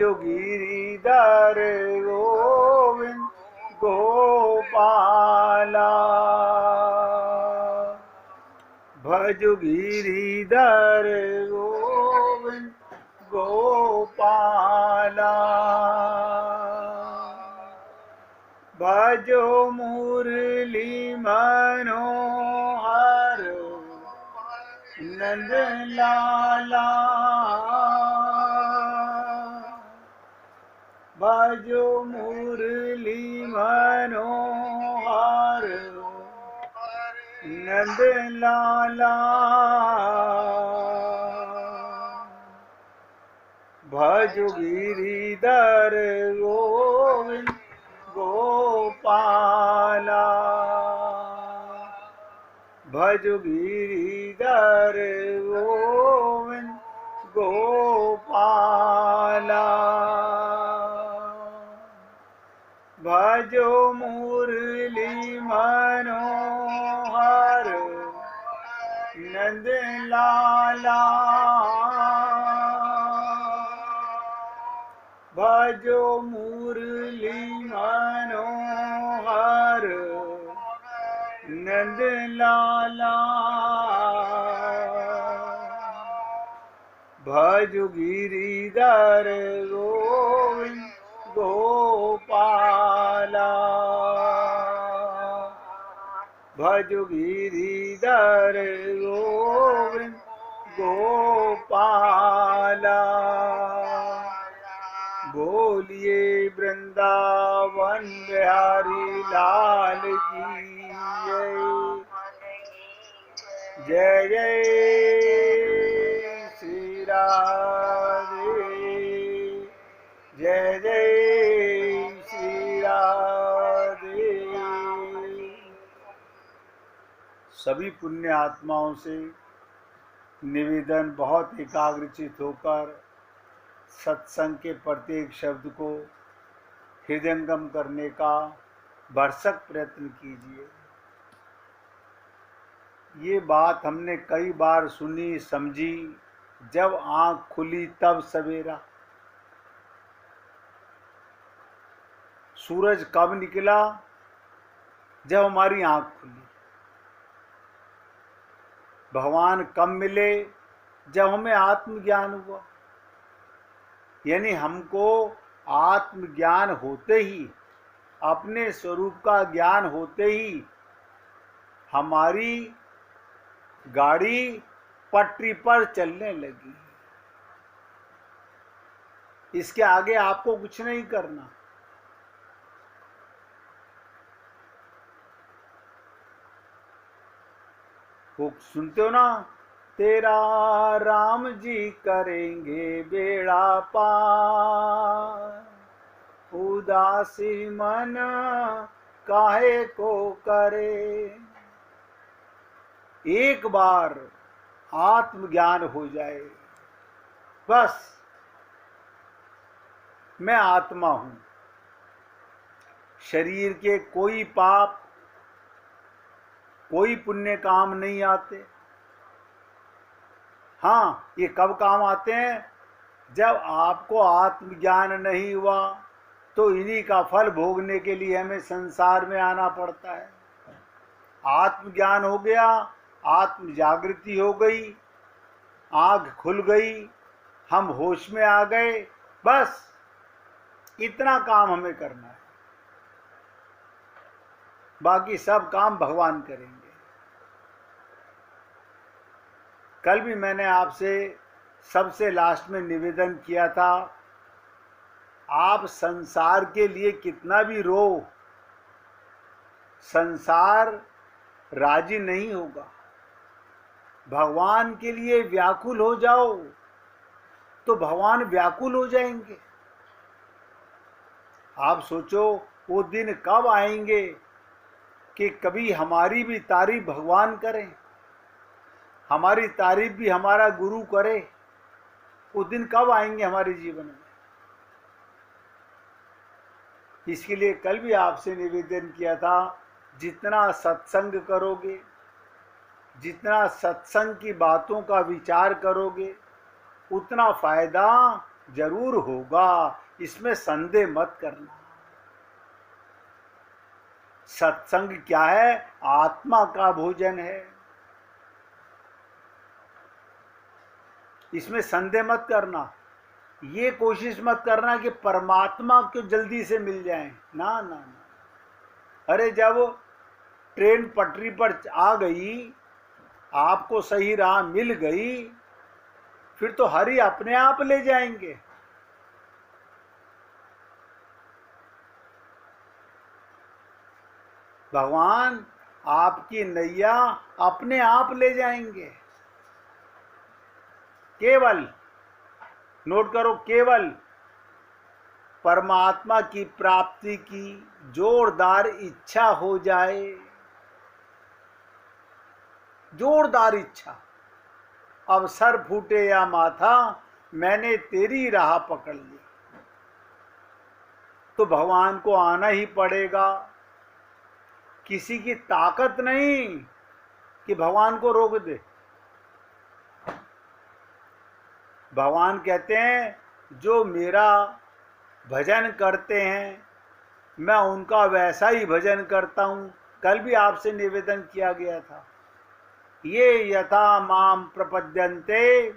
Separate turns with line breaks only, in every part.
जो गिरिधर गोविंद गोपाला, भजो गिरिधर गोविंद गोपाला, भजो मुरली मनोहर नंद लाला, भजो मुरली मनोहर नंद लाला, भजो गिरिधर गोविंद गोपाला, भजो गिरिधर गोविंद गोपाला, भजो मुरली मनोहर नंद लाला, भजो मुरली मनोहर नंद लाला, भजो गिरिधर गोविंद गोपाला, भजो गिरिधर गोविंद गोपाला, बोलिए वृंदावन बिहारी लाल की जय, जय श्री राधे, जय जय श्री राधे। सभी पुण्य आत्माओं से निवेदन, बहुत एकाग्रचित होकर सत्संग के प्रत्येक शब्द को हृदयंगम करने का भरसक प्रयत्न कीजिए। ये बात हमने कई बार सुनी समझी, जब आँख खुली तब सवेरा। सूरज कब निकला? जब हमारी आँख खुली। भगवान कब मिले? जब हमें आत्मज्ञान हुआ। यानी हमको आत्मज्ञान होते ही, अपने स्वरूप का ज्ञान होते ही हमारी गाड़ी पटरी पर चलने लगी। इसके आगे आपको कुछ नहीं करना। वो सुनते हो ना, तेरा राम जी करेंगे बेड़ा पार, उदासी मन काहे को करे। एक बार आत्मज्ञान हो जाए, बस मैं आत्मा हूं। शरीर के कोई पाप, कोई पुण्य काम नहीं आते। हाँ, ये कब काम आते हैं? जब आपको आत्मज्ञान नहीं हुआ तो इन्हीं का फल भोगने के लिए हमें संसार में आना पड़ता है। आत्मज्ञान हो गया, आत्म जागृति हो गई, आँख खुल गई, हम होश में आ गए, बस इतना काम हमें करना है। बाकी सब काम भगवान करेंगे। कल भी मैंने आपसे सबसे लास्ट में निवेदन किया था, आप संसार के लिए कितना भी रो, संसार राजी नहीं होगा। भगवान के लिए व्याकुल हो जाओ तो भगवान व्याकुल हो जाएंगे। आप सोचो वो दिन कब आएंगे कि कभी हमारी भी तारीफ भगवान करें, हमारी तारीफ भी हमारा गुरु करे। वो दिन कब आएंगे हमारे जीवन में? इसके लिए कल भी आपसे निवेदन किया था, जितना सत्संग करोगे, जितना सत्संग की बातों का विचार करोगे, उतना फायदा जरूर होगा, इसमें संदेह मत करना। सत्संग क्या है? आत्मा का भोजन है, इसमें संदेह मत करना। ये कोशिश मत करना कि परमात्मा क्यों जल्दी से मिल जाए, ना ना ना। अरे जब ट्रेन पटरी पर आ गई, आपको सही राह मिल गई, फिर तो हरि अपने आप ले जाएंगे। भगवान आपकी नैया अपने आप ले जाएंगे। केवल नोट करो, केवल परमात्मा की प्राप्ति की जोरदार इच्छा हो जाए, जोरदार इच्छा। अब सर फूटे या माथा, मैंने तेरी राह पकड़ ली, तो भगवान को आना ही पड़ेगा। किसी की ताकत नहीं कि भगवान को रोक दे। भगवान कहते हैं जो मेरा भजन करते हैं, मैं उनका वैसा ही भजन करता हूं। कल भी आपसे निवेदन किया गया था, ये यथा माम प्रपद्यन्ते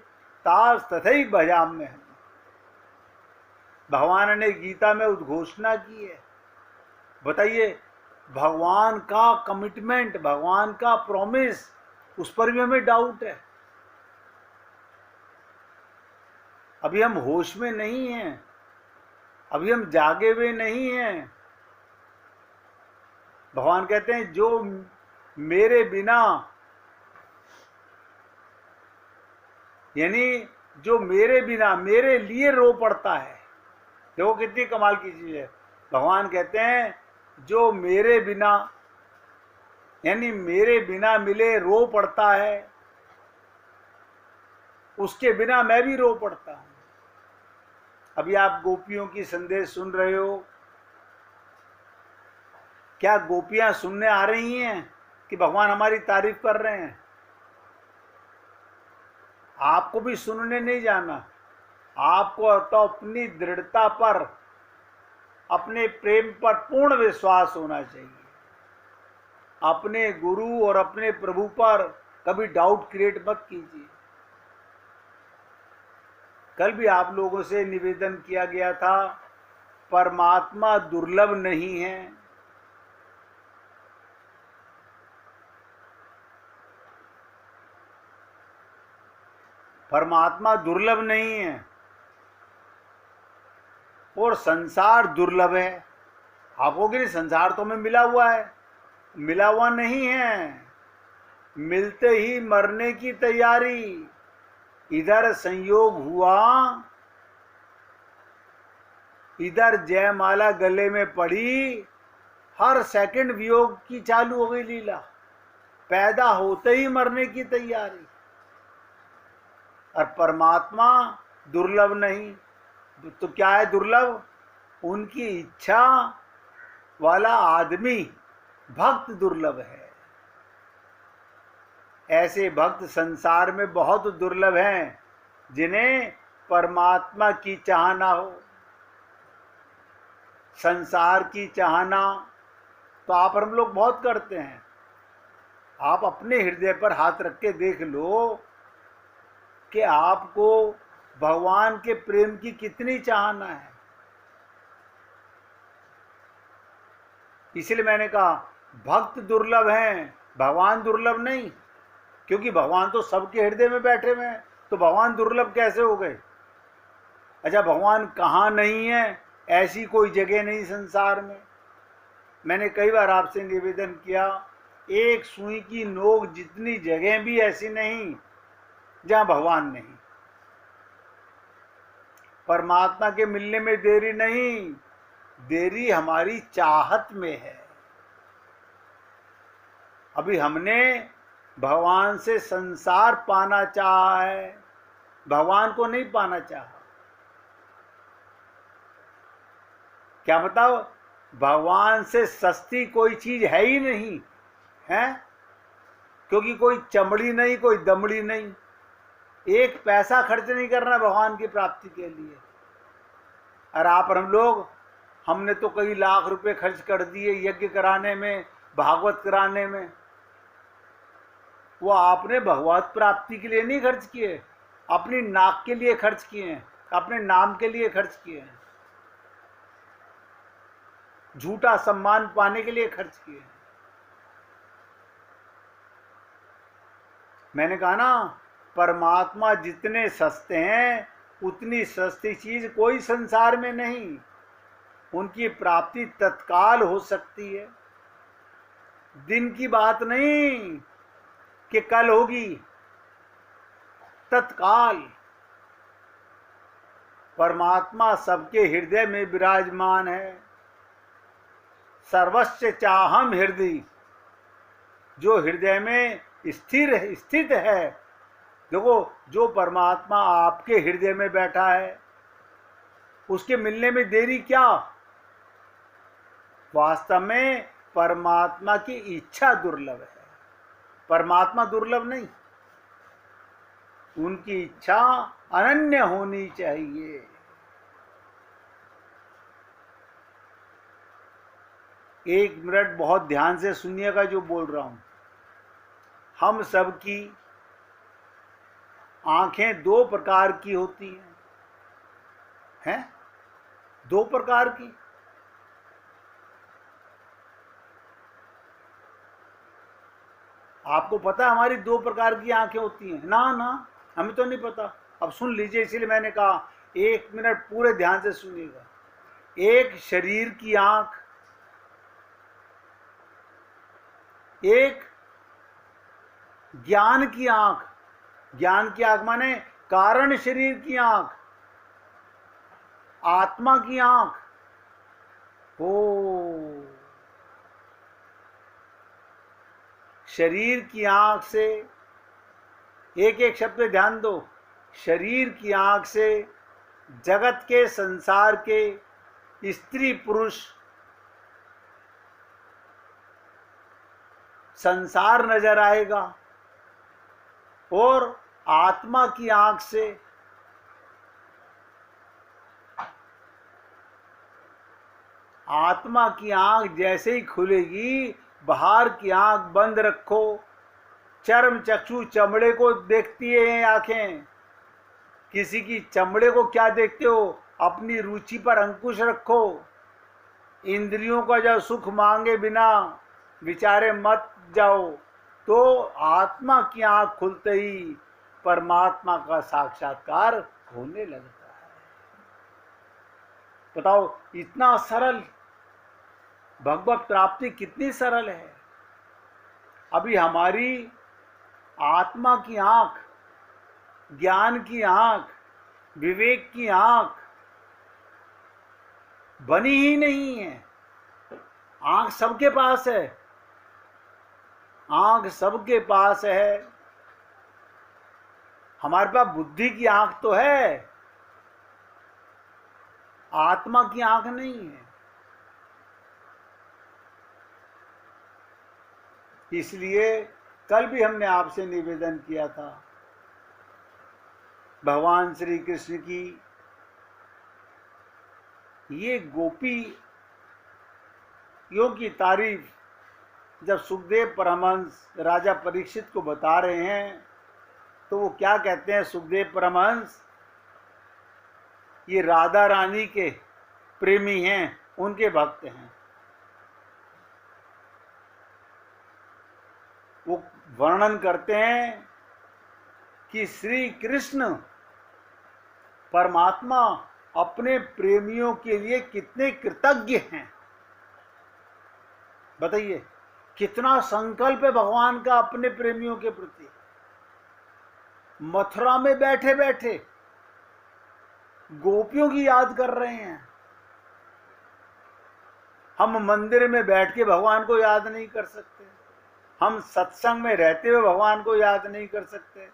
तास तथैव भजाम्यहम्। भगवान ने गीता में उद्घोषणा की है। बताइए, भगवान का कमिटमेंट, भगवान का प्रॉमिस, उस पर भी हमें डाउट है। अभी हम होश में नहीं हैं, अभी हम जागे हुए नहीं हैं। भगवान कहते हैं जो मेरे बिना, यानी जो मेरे बिना मेरे लिए रो पड़ता है। देखो कितनी कमाल की चीज है। भगवान कहते हैं जो मेरे बिना, यानी मेरे बिना मिले रो पड़ता है, उसके बिना मैं भी रो पड़ता हूं। अभी आप गोपियों की संदेश सुन रहे हो, क्या गोपियां सुनने आ रही हैं कि भगवान हमारी तारीफ कर रहे हैं? आपको भी सुनने नहीं जाना। आपको तो अपनी दृढ़ता पर, अपने प्रेम पर पूर्ण विश्वास होना चाहिए। अपने गुरु और अपने प्रभु पर कभी डाउट क्रिएट मत कीजिए। कल भी आप लोगों से निवेदन किया गया था, परमात्मा दुर्लभ नहीं है। परमात्मा दुर्लभ नहीं है और संसार दुर्लभ है। आप कहोगे नहीं संसार तो हमें मिला हुआ है, मिला हुआ नहीं है। मिलते ही मरने की तैयारी। इधर संयोग हुआ, इधर जयमाला गले में पड़ी, हर सेकंड वियोग की चालू हो गई लीला। पैदा होते ही मरने की तैयारी। और परमात्मा दुर्लभ नहीं। तो क्या है दुर्लभ? उनकी इच्छा वाला आदमी, भक्त दुर्लभ है। ऐसे भक्त संसार में बहुत दुर्लभ हैं जिन्हें परमात्मा की चाहना हो। संसार की चाहना तो आप हम लोग बहुत करते हैं। आप अपने हृदय पर हाथ रख के देख लो कि आपको भगवान के प्रेम की कितनी चाहना है। इसलिए मैंने कहा भक्त दुर्लभ हैं, भगवान दुर्लभ नहीं। क्योंकि भगवान तो सबके हृदय में बैठे हुए हैं, तो भगवान दुर्लभ कैसे हो गए? अच्छा, भगवान कहाँ नहीं है? ऐसी कोई जगह नहीं संसार में। मैंने कई बार आपसे निवेदन किया, एक सुई की नोक जितनी जगह भी ऐसी नहीं जहां भगवान नहीं। परमात्मा के मिलने में देरी नहीं, देरी हमारी चाहत में है। अभी हमने भगवान से संसार पाना चाहा है, भगवान को नहीं पाना चाहा। क्या बताओ, भगवान से सस्ती कोई चीज है ही नहीं है। क्योंकि कोई चमड़ी नहीं, कोई दमड़ी नहीं। एक पैसा खर्च नहीं करना भगवान की प्राप्ति के लिए। और आप और हम लोग, हमने तो कई लाख रुपए खर्च कर दिए यज्ञ कराने में, भागवत कराने में। वो आपने भगवत प्राप्ति के लिए नहीं खर्च किए, अपनी नाक के लिए खर्च किए हैं, अपने नाम के लिए खर्च किए हैं, झूठा सम्मान पाने के लिए खर्च किए हैं। मैंने कहा ना, परमात्मा जितने सस्ते हैं उतनी सस्ती चीज कोई संसार में नहीं। उनकी प्राप्ति तत्काल हो सकती है, दिन की बात नहीं कि कल होगी, तत्काल। परमात्मा सबके हृदय में विराजमान है। सर्वस्य चाहम हृदय, जो हृदय में स्थित है। देखो, जो परमात्मा आपके हृदय में बैठा है उसके मिलने में देरी क्या? वास्तव में परमात्मा की इच्छा दुर्लभ है, परमात्मा दुर्लभ नहीं। उनकी इच्छा अनन्य होनी चाहिए। एक मिनट बहुत ध्यान से सुनिएगा जो बोल रहा हूं। हम सब की आंखें दो प्रकार की होती हैं? दो प्रकार की। आपको पता है हमारी दो प्रकार की आंखें होती हैं? ना ना, हमें तो नहीं पता। अब सुन लीजिए, इसीलिए मैंने कहा एक मिनट पूरे ध्यान से सुनिएगा। एक शरीर की आंख, एक ज्ञान की आंख। ज्ञान की आंख माने कारण शरीर की आंख, आत्मा की आंख। ओ, शरीर की आंख से, एक एक शब्द पे ध्यान दो। शरीर की आंख से जगत के, संसार के स्त्री पुरुष, संसार नजर आएगा। और आत्मा की आंख से आत्मा की आंख जैसे ही खुलेगी, बाहर की आंख बंद रखो। चर्म चक्षु चमड़े को देखती है आंखें। किसी की चमड़े को क्या देखते हो? अपनी रुचि पर अंकुश रखो। इंद्रियों का जब सुख मांगे बिना विचारे मत जाओ। तो आत्मा की आंख खुलते ही परमात्मा का साक्षात्कार होने लगता है। बताओ, इतना सरल भगवत प्राप्ति कितनी सरल है। अभी हमारी आत्मा की आंख, ज्ञान की आंख, विवेक की आंख बनी ही नहीं है। आंख सबके पास है, आंख सबके पास है। हमारे पास बुद्धि की आंख तो है, आत्मा की आंख नहीं है। इसलिए कल भी हमने आपसे निवेदन किया था, भगवान श्री कृष्ण की ये गोपियों की तारीफ जब सुखदेव परमहंस राजा परीक्षित को बता रहे हैं, तो वो क्या कहते हैं? सुखदेव परमहंस ये राधा रानी के प्रेमी हैं, उनके भक्त हैं। वो वर्णन करते हैं कि श्री कृष्ण परमात्मा अपने प्रेमियों के लिए कितने कृतज्ञ हैं। बताइए, कितना संकल्प है भगवान का अपने प्रेमियों के प्रति। मथुरा में बैठे बैठे गोपियों की याद कर रहे हैं। हम मंदिर में बैठ के भगवान को याद नहीं कर सकते, हम सत्संग में रहते हुए भगवान को याद नहीं कर सकते,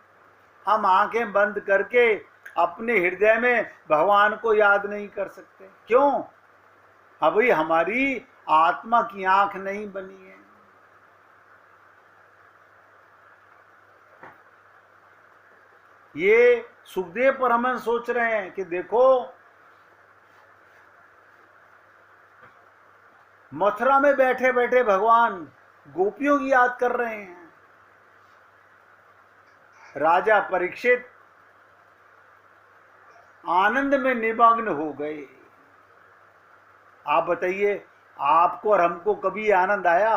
हम आंखें बंद करके अपने हृदय में भगवान को याद नहीं कर सकते। क्यों? अभी हमारी आत्मा की आंख नहीं बनी है। ये सुखदेव परमहंस सोच रहे हैं कि देखो, मथुरा में बैठे बैठे भगवान गोपियों की याद कर रहे हैं। राजा परीक्षित आनंद में निमग्न हो गए। आप बताइए, आपको और हमको कभी आनंद आया?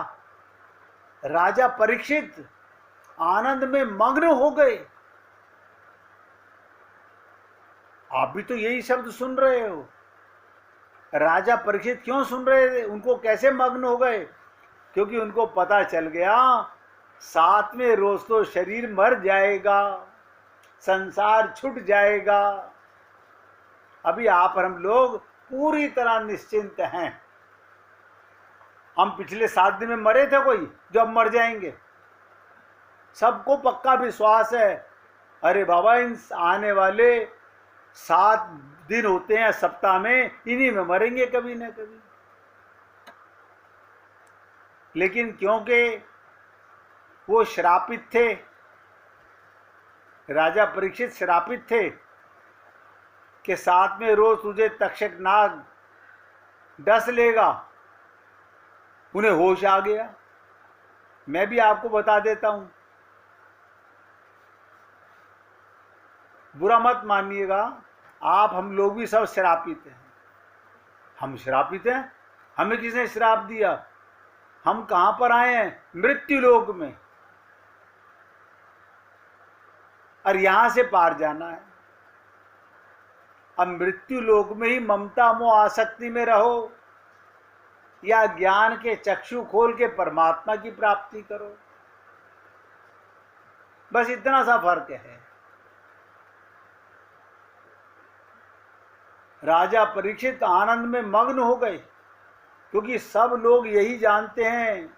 राजा परीक्षित आनंद में मग्न हो गए। आप भी तो यही शब्द सुन रहे हो। राजा परीक्षित क्यों सुन रहे थे? उनको कैसे मग्न हो गए? क्योंकि उनको पता चल गया 7वें रोज तो शरीर मर जाएगा, संसार छूट जाएगा। अभी आप और हम लोग पूरी तरह निश्चिंत हैं। हम पिछले 7 दिन में मरे थे कोई जो अब मर जाएंगे? सबको पक्का विश्वास है, अरे बाबा इन आने वाले 7 दिन होते हैं सप्ताह में, इन्हीं में मरेंगे कभी ना कभी। लेकिन क्योंकि वो श्रापित थे, राजा परीक्षित श्रापित थे कि 7वें रोज तुझे तक्षक नाग डस लेगा, उन्हें होश आ गया। मैं भी आपको बता देता हूं, बुरा मत मानिएगा, आप हम लोग भी सब श्रापित हैं। हम श्रापित हैं? हमें किसने श्राप दिया? हम कहां पर आए हैं? मृत्यु लोक में, और यहां से पार जाना है। अब मृत्यु लोक में ही ममता मोह आसक्ति में रहो, या ज्ञान के चक्षु खोल के परमात्मा की प्राप्ति करो, बस इतना सा फर्क है। राजा परीक्षित आनंद में मग्न हो गए, क्योंकि सब लोग यही जानते हैं,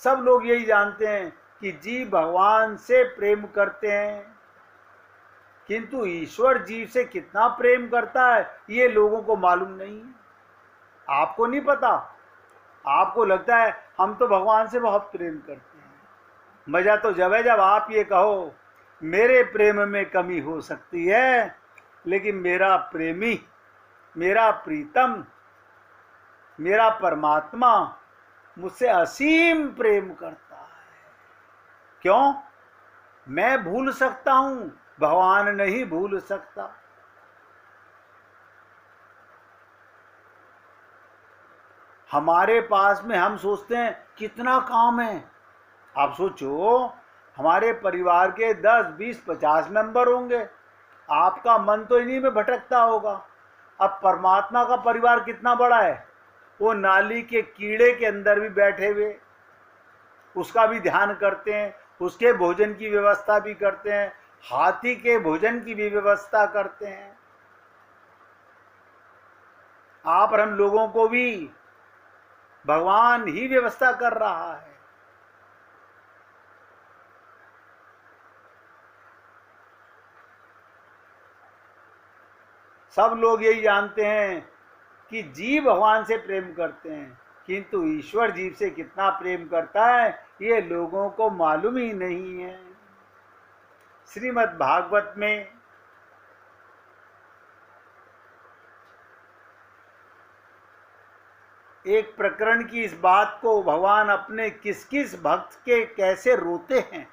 सब लोग यही जानते हैं कि जीव भगवान से प्रेम करते हैं, किंतु ईश्वर जीव से कितना प्रेम करता है ये लोगों को मालूम नहीं है। आपको नहीं पता, आपको लगता है हम तो भगवान से बहुत प्रेम करते हैं। मजा तो जब है जब आप ये कहो मेरे प्रेम में कमी हो सकती है, लेकिन मेरा प्रेमी, मेरा प्रीतम, मेरा परमात्मा मुझसे असीम प्रेम करता है। क्यों? मैं भूल सकता हूं, भगवान नहीं भूल सकता। हमारे पास में हम सोचते हैं कितना काम है। आप सोचो, हमारे परिवार के 10, 20, 50 मेंबर होंगे, आपका मन तो इन्हीं में भटकता होगा। अब परमात्मा का परिवार कितना बड़ा है, वो नाली के कीड़े के अंदर भी बैठे हुए उसका भी ध्यान करते हैं, उसके भोजन की व्यवस्था भी करते हैं, हाथी के भोजन की भी व्यवस्था करते हैं। आप और हम लोगों को भी भगवान ही व्यवस्था कर रहा है। सब लोग यही जानते हैं कि जीव भगवान से प्रेम करते हैं, किंतु ईश्वर जीव से कितना प्रेम करता है ये लोगों को मालूम ही नहीं है। श्रीमद् भागवत में एक प्रकरण की इस बात को भगवान अपने किस किस भक्त के कैसे रोते हैं,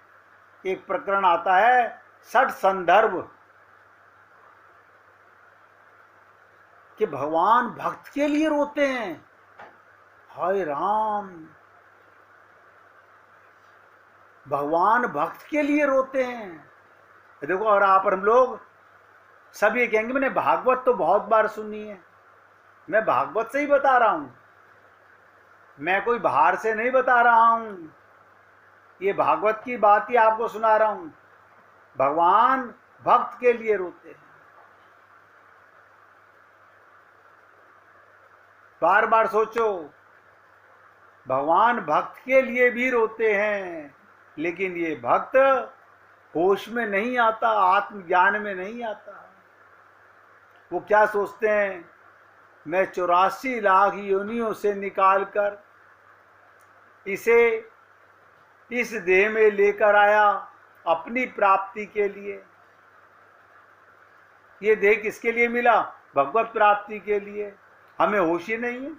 एक प्रकरण आता है 60 संदर्भ कि भगवान भक्त के लिए रोते हैं। हाय राम, भगवान भक्त के लिए रोते हैं। देखो, और आप और हम लोग सब ये कहेंगे मैंने भागवत तो बहुत बार सुनी है। मैं भागवत से ही बता रहा हूं, मैं कोई बाहर से नहीं बता रहा हूं, ये भागवत की बात ही आपको सुना रहा हूं। भगवान भक्त के लिए रोते हैं। बार बार सोचो, भगवान भक्त के लिए भी रोते हैं, लेकिन ये भक्त होश में नहीं आता, आत्मज्ञान में नहीं आता। वो क्या सोचते हैं, मैं 84 लाख योनियों से निकालकर इसे इस देह में लेकर आया अपनी प्राप्ति के लिए। ये देह किसके लिए मिला? भगवत प्राप्ति के लिए। हमें होश ही नहीं है।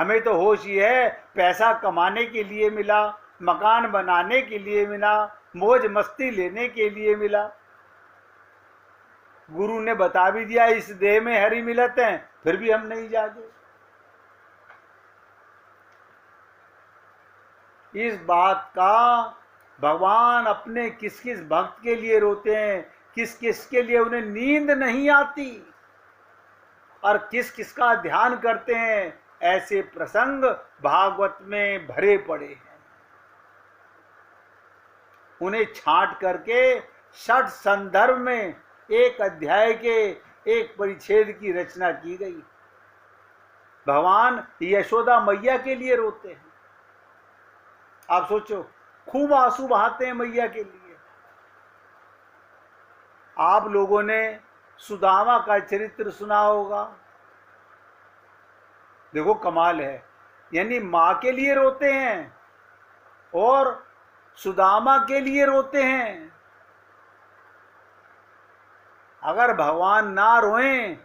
हमें तो होश ही है पैसा कमाने के लिए मिला, मकान बनाने के लिए मिला, मौज मस्ती लेने के लिए मिला। गुरु ने बता भी दिया इस देह में हरि मिलत है, फिर भी हम नहीं जागे। इस बात का भगवान अपने किस किस भक्त के लिए रोते हैं, किस किस के लिए उन्हें नींद नहीं आती और किस किस का ध्यान करते हैं, ऐसे प्रसंग भागवत में भरे पड़े हैं। उन्हें छांट करके 6 संदर्भ में एक अध्याय के एक परिच्छेद की रचना की गई। भगवान यशोदा मैया के लिए रोते हैं। आप सोचो, खूब आंसू बहाते हैं मैया के लिए। आप लोगों ने सुदामा का चरित्र सुना होगा। देखो कमाल है, यानी मां के लिए रोते हैं और सुदामा के लिए रोते हैं। अगर भगवान ना रोएं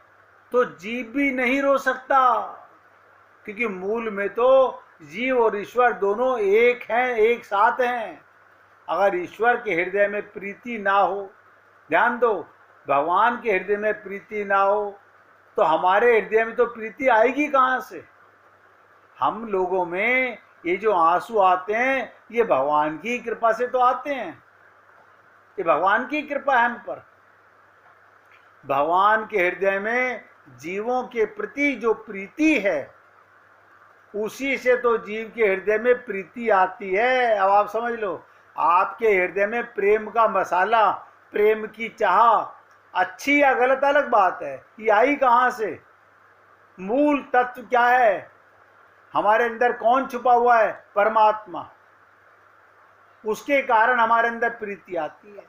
तो जीव भी नहीं रो सकता, क्योंकि मूल में तो जीव और ईश्वर दोनों एक हैं, एक साथ हैं। अगर ईश्वर के हृदय में प्रीति ना हो, ध्यान दो, भगवान के हृदय में प्रीति ना हो तो हमारे हृदय में तो प्रीति आएगी कहाँ से? हम लोगों में ये जो आंसू आते हैं ये भगवान की कृपा से तो आते हैं। ये भगवान की कृपा है हम पर। भगवान के हृदय में जीवों के प्रति जो प्रीति है उसी से तो जीव के हृदय में प्रीति आती है। अब आप समझ लो, आपके हृदय में प्रेम का मसाला, प्रेम की चाह अच्छी या गलत अलग बात है, ये आई कहाँ से? मूल तत्व क्या है? हमारे अंदर कौन छुपा हुआ है? परमात्मा। उसके कारण हमारे अंदर प्रीति आती है।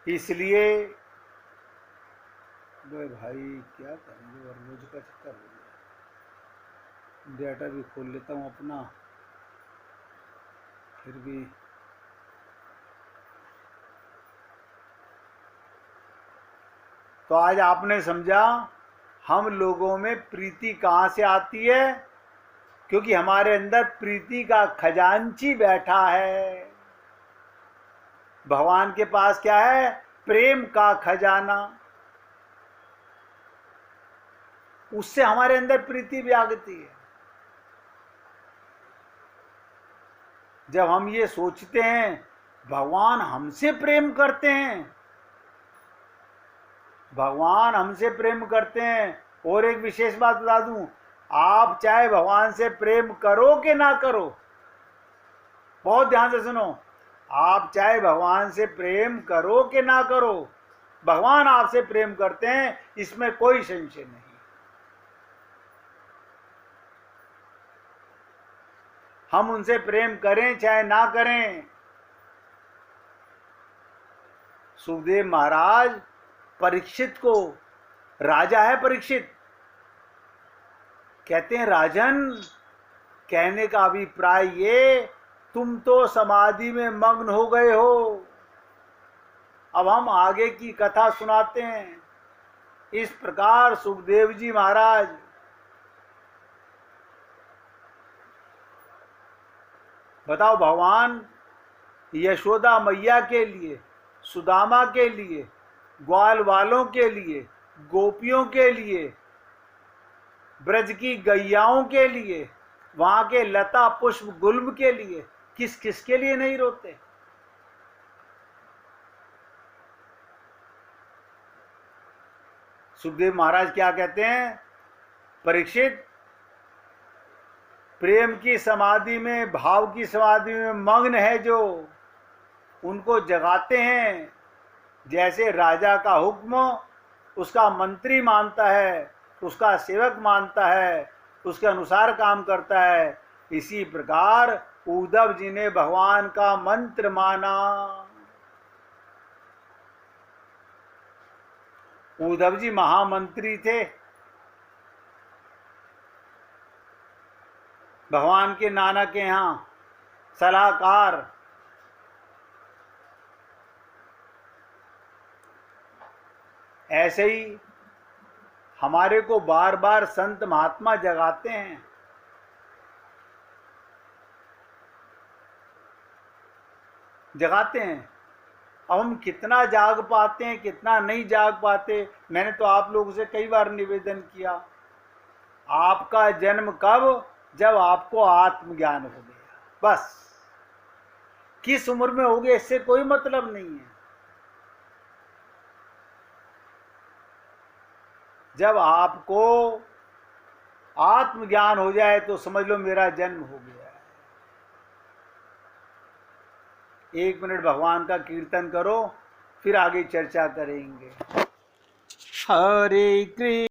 इसलिए भाई क्या करेंगे, रोज का चक्कर हो गया। डेटा भी खोल लेता हूँ अपना, फिर भी तो आज आपने समझा हम लोगों में प्रीति कहाँ से आती है? क्योंकि हमारे अंदर प्रीति का खजांची बैठा है। भगवान के पास क्या है? प्रेम का खजाना। उससे हमारे अंदर प्रीति जागती है। जब हम ये सोचते हैं भगवान हमसे प्रेम करते हैं, भगवान हमसे प्रेम करते हैं। और एक विशेष बात बता दूं, आप चाहे भगवान से प्रेम करो कि ना करो, बहुत ध्यान से सुनो, आप चाहे भगवान से प्रेम करो कि ना करो, भगवान आपसे प्रेम करते हैं, इसमें कोई संशय नहीं। हम उनसे प्रेम करें चाहे ना करें। सुखदेव महाराज परीक्षित को, राजा है परीक्षित, कहते हैं राजन, कहने का अभिप्राय ये, तुम तो समाधि में मग्न हो गए हो, अब हम आगे की कथा सुनाते हैं। इस प्रकार सुखदेव जी महाराज बताओ, भगवान यशोदा मैया के लिए, सुदामा के लिए, ग्वाल वालों के लिए, गोपियों के लिए, ब्रज की गैयाओं के लिए, वहां के लता पुष्प गुल्म के लिए, किस किस के लिए नहीं रोते? सुखदेव महाराज क्या कहते हैं? परीक्षित, प्रेम की समाधि में, भाव की समाधि में मग्न है जो, उनको जगाते हैं। जैसे राजा का हुक्म उसका मंत्री मानता है, उसका सेवक मानता है, उसके अनुसार काम करता है, इसी प्रकार उद्धव जी ने भगवान का मंत्र माना। उद्धव जी महामंत्री थे, भगवान के नाना के यहाँ सलाहकार। ऐसे ही हमारे को बार बार संत महात्मा जगाते हैं, अब हम कितना जाग पाते हैं, कितना नहीं जाग पाते। मैंने तो आप लोगों से कई बार निवेदन किया, आपका जन्म कब? जब आपको आत्मज्ञान हो गया, बस। किस उम्र में हो गया इससे कोई मतलब नहीं है। जब आपको आत्मज्ञान हो जाए तो समझ लो मेरा जन्म हो गया है। 1 मिनट भगवान का कीर्तन करो, फिर आगे चर्चा करेंगे। हरे कृष्ण।